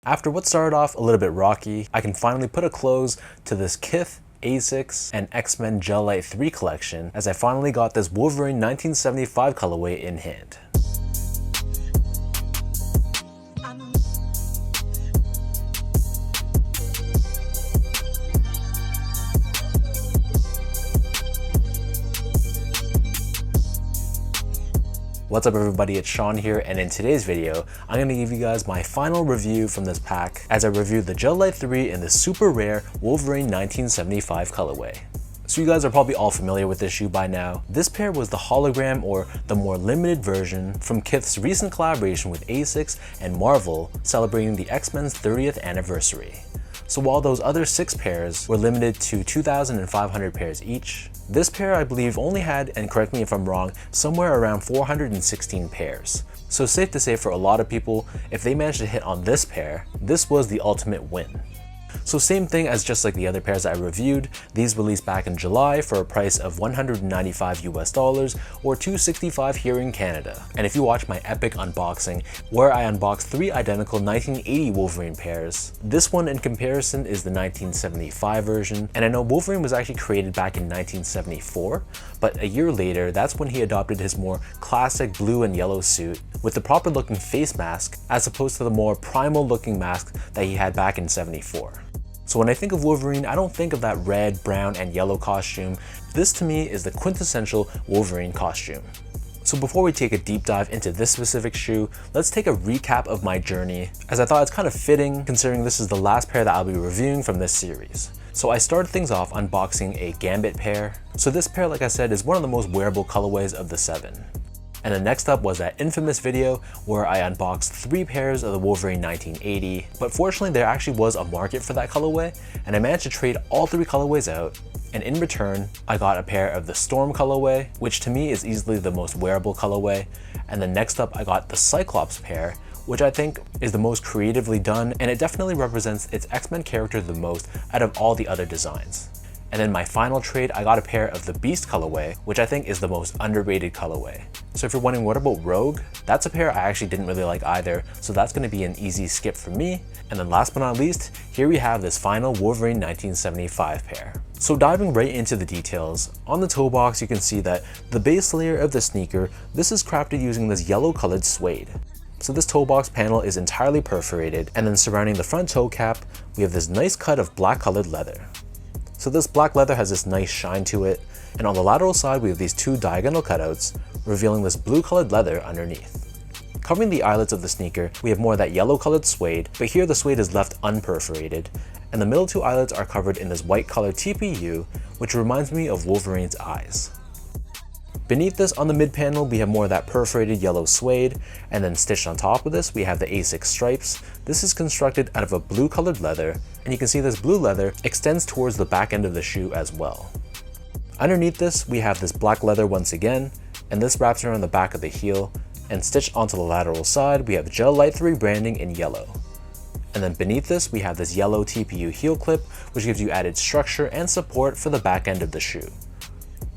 After what started off a little bit rocky, I can finally put a close to this Kith, Asics, and X-Men Gel-Lyte 3 collection as I finally got this Wolverine 1975 colorway in hand. What's up everybody, it's Sean here, and in today's video, I'm going to give you guys my final review from this pack as I reviewed the Gel-Lyte 3 in the super rare Wolverine 1975 colorway. So you guys are probably all familiar with this shoe by now. This pair was the hologram or the more limited version from Kith's recent collaboration with Asics and Marvel celebrating the X-Men's 30th anniversary. So while those other 6 pairs were limited to 2,500 pairs each, this pair I believe only had, and correct me if I'm wrong, somewhere around 416 pairs. So safe to say for a lot of people, if they managed to hit on this pair, this was the ultimate win. So same thing as just like the other pairs I reviewed, these released back in July for a price of $195 US or $265 here in Canada. And if you watch my epic unboxing where I unboxed 3 identical 1980 Wolverine pairs, this one in comparison is the 1975 version. And I know Wolverine was actually created back in 1974, but a year later, that's when he adopted his more classic blue and yellow suit with the proper looking face mask as opposed to the more primal looking mask that he had back in 74. So when I think of Wolverine, I don't think of that red, brown, and yellow costume. This to me is the quintessential Wolverine costume. So before we take a deep dive into this specific shoe, let's take a recap of my journey, as I thought it's kind of fitting considering this is the last pair that I'll be reviewing from this series. So I started things off unboxing a Gambit pair. So this pair, like I said, is one of the most wearable colorways of the 7. And then next up was that infamous video where I unboxed 3 pairs of the Wolverine 1980, but fortunately there actually was a market for that colorway, and I managed to trade all 3 colorways out, and in return, I got a pair of the Storm colorway, which to me is easily the most wearable colorway, and then next up I got the Cyclops pair, which I think is the most creatively done, and it definitely represents its X-Men character the most out of all the other designs. And then my final trade, I got a pair of the Beast colorway, which I think is the most underrated colorway. So if you're wondering what about Rogue, that's a pair I actually didn't really like either, so that's going to be an easy skip for me. And then last but not least, here we have this final Wolverine 1975 pair. So diving right into the details, on the toe box you can see that the base layer of the sneaker, this is crafted using this yellow colored suede. So this toe box panel is entirely perforated, and then surrounding the front toe cap, we have this nice cut of black colored leather. So this black leather has this nice shine to it, and on the lateral side we have these 2 diagonal cutouts, revealing this blue colored leather underneath. Covering the eyelets of the sneaker, we have more of that yellow colored suede, but here the suede is left unperforated, and the middle 2 eyelets are covered in this white colored TPU, which reminds me of Wolverine's eyes. Beneath this, on the mid panel, we have more of that perforated yellow suede, and then stitched on top of this, we have the Asics stripes. This is constructed out of a blue colored leather, and you can see this blue leather extends towards the back end of the shoe as well. Underneath this, we have this black leather once again, and this wraps around the back of the heel, and stitched onto the lateral side, we have Gel-Lyte 3 branding in yellow. And then beneath this, we have this yellow TPU heel clip, which gives you added structure and support for the back end of the shoe.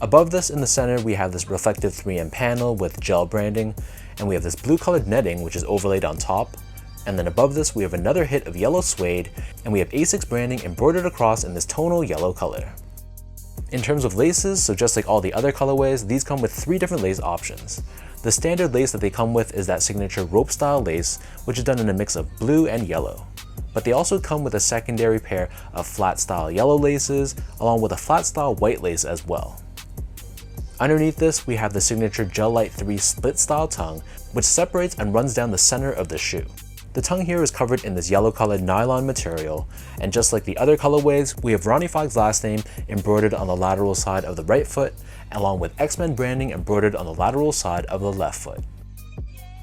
Above this in the center, we have this reflective 3M panel with gel branding, and we have this blue colored netting which is overlaid on top. And then above this, we have another hit of yellow suede, and we have Asics branding embroidered across in this tonal yellow color. In terms of laces, so just like all the other colorways, these come with 3 different lace options. The standard lace that they come with is that signature rope style lace, which is done in a mix of blue and yellow. But they also come with a secondary pair of flat style yellow laces, along with a flat style white lace as well. Underneath this, we have the signature Gel-Lyte 3 split style tongue, which separates and runs down the center of the shoe. The tongue here is covered in this yellow colored nylon material, and just like the other colorways, we have Ronnie Fogg's last name embroidered on the lateral side of the right foot, along with X-Men branding embroidered on the lateral side of the left foot.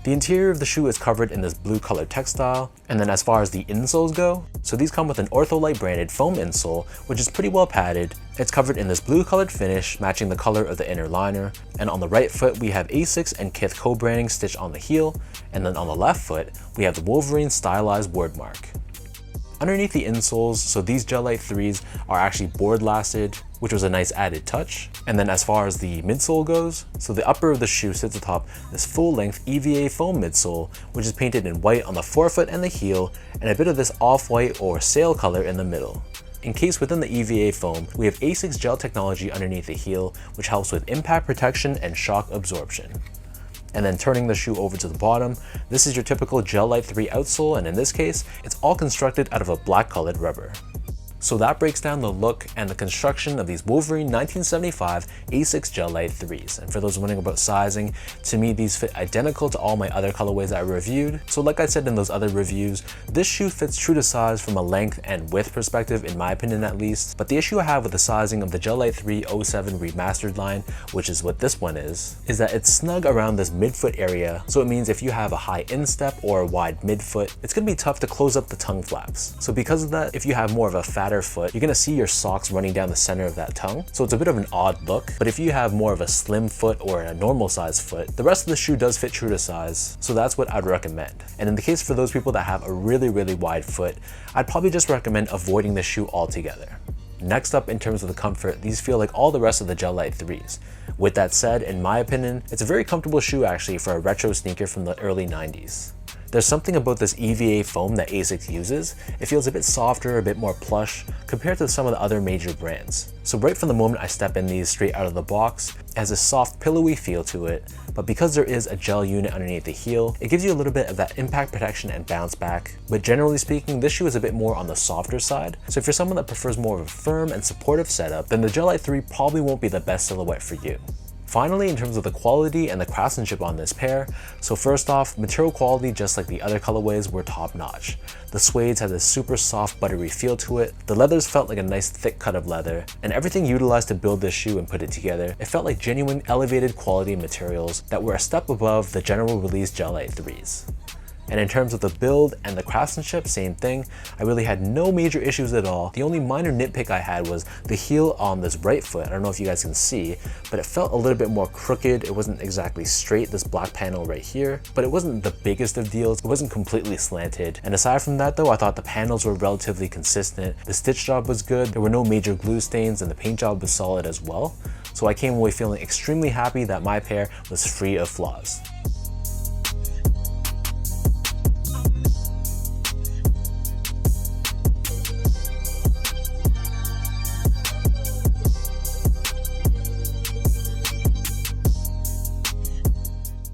The interior of the shoe is covered in this blue colored textile, and then as far as the insoles go, so these come with an Ortholite branded foam insole, which is pretty well padded. It's covered in this blue colored finish, matching the color of the inner liner, and on the right foot we have Asics and Kith co-branding stitched on the heel, and then on the left foot we have the Wolverine stylized word mark. Underneath the insoles, so these Gel-Lyte 3s are actually board lasted, which was a nice added touch. And then as far as the midsole goes, so the upper of the shoe sits atop this full-length EVA foam midsole, which is painted in white on the forefoot and the heel, and a bit of this off-white or sail color in the middle. Encased within the EVA foam, we have Asics gel technology underneath the heel, which helps with impact protection and shock absorption. And then turning the shoe over to the bottom, this is your typical Gel-Lyte 3 outsole, and in this case, it's all constructed out of a black colored rubber. So that breaks down the look and the construction of these Wolverine 1975 Asics Gel-Lyte 3s. And for those wondering about sizing, to me these fit identical to all my other colorways I reviewed. So like I said in those other reviews, this shoe fits true to size from a length and width perspective, in my opinion at least. But the issue I have with the sizing of the Gel-Lyte 3 07 Remastered line, which is what this one is that it's snug around this midfoot area. So it means if you have a high instep or a wide midfoot, it's gonna be tough to close up the tongue flaps. So because of that, if you have more of a fatter foot, you're gonna see your socks running down the center of that tongue. So it's a bit of an odd look, but if you have more of a slim foot or a normal size foot, the rest of the shoe does fit true to size. So that's what I'd recommend. And in the case for those people that have a really wide foot, I'd probably just recommend avoiding the shoe altogether. Next up, in terms of the comfort, these feel like all the rest of the Gel-Lyte 3s. With that said, in my opinion, it's a very comfortable shoe actually for a retro sneaker from the early 90s. There's something about this EVA foam that Asics uses. It feels a bit softer, a bit more plush compared to some of the other major brands. So right from the moment I step in these straight out of the box, it has a soft pillowy feel to it, but because there is a gel unit underneath the heel, it gives you a little bit of that impact protection and bounce back. But generally speaking, this shoe is a bit more on the softer side. So if you're someone that prefers more of a firm and supportive setup, then the Gel-Lyte 3 probably won't be the best silhouette for you. Finally, in terms of the quality and the craftsmanship on this pair, so first off, material quality, just like the other colorways, were top notch. The suedes had this super soft buttery feel to it, the leathers felt like a nice thick cut of leather, and everything utilized to build this shoe and put it together, it felt like genuine elevated quality materials that were a step above the general release Gel-Lyte 3s. And in terms of the build and the craftsmanship, same thing. I really had no major issues at all. The only minor nitpick I had was the heel on this right foot. I don't know if you guys can see, but it felt a little bit more crooked. It wasn't exactly straight, this black panel right here, but it wasn't the biggest of deals. It wasn't completely slanted. And aside from that though, I thought the panels were relatively consistent. The stitch job was good. There were no major glue stains and the paint job was solid as well. So I came away feeling extremely happy that my pair was free of flaws.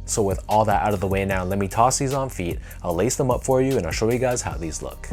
So with all that out of the way now, let me toss these on feet. I'll lace them up for you and I'll show you guys how these look.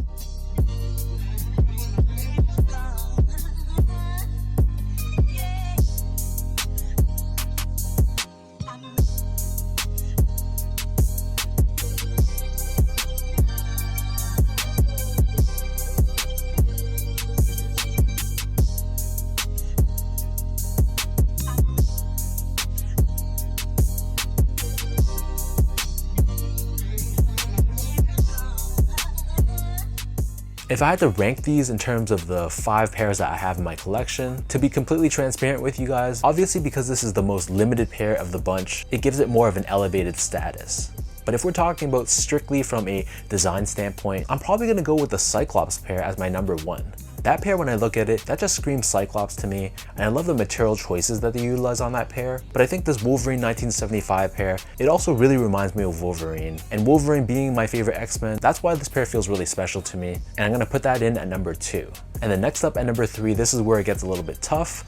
If I had to rank these in terms of the 5 pairs that I have in my collection, to be completely transparent with you guys, obviously because this is the most limited pair of the bunch, it gives it more of an elevated status. But if we're talking about strictly from a design standpoint, I'm probably gonna go with the Cyclops pair as my number 1. That pair, when I look at it, that just screams Cyclops to me, and I love the material choices that they utilize on that pair. But I think this Wolverine 1975 pair, it also really reminds me of Wolverine. And Wolverine being my favorite X-Men, that's why this pair feels really special to me. And I'm gonna put that in at number 2. And then next up at number 3, this is where it gets a little bit tough.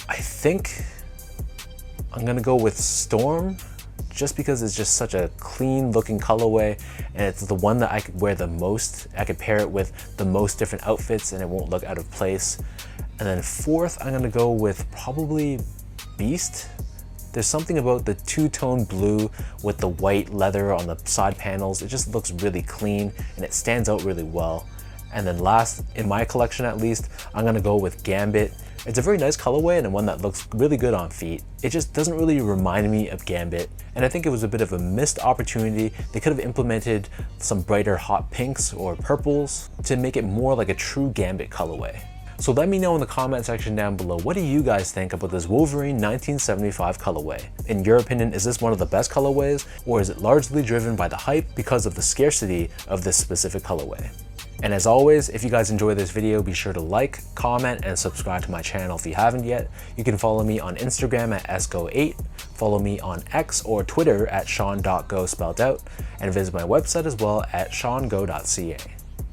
I think I'm gonna go with Storm, just because it's just such a clean looking colorway and it's the one that I could wear the most. I could pair it with the most different outfits and it won't look out of place. And then 4th, I'm gonna go with probably Beast. There's something about the two-tone blue with the white leather on the side panels. It just looks really clean and it stands out really well. And then last, in my collection at least, I'm gonna go with Gambit. It's a very nice colorway and one that looks really good on feet. It just doesn't really remind me of Gambit. And I think it was a bit of a missed opportunity. They could have implemented some brighter hot pinks or purples to make it more like a true Gambit colorway. So let me know in the comment section down below, what do you guys think about this Wolverine 1975 colorway? In your opinion, is this one of the best colorways, or is it largely driven by the hype because of the scarcity of this specific colorway? And as always, if you guys enjoyed this video, be sure to like, comment, and subscribe to my channel if you haven't yet. You can follow me on Instagram at sgo8, follow me on X or Twitter at sean.go spelled out, and visit my website as well at seango.ca.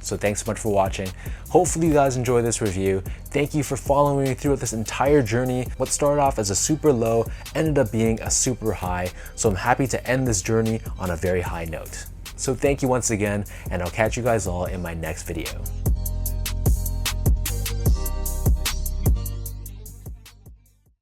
So thanks so much for watching. Hopefully you guys enjoyed this review. Thank you for following me throughout this entire journey. What started off as a super low ended up being a super high, so I'm happy to end this journey on a very high note. So thank you once again, and I'll catch you guys all in my next video.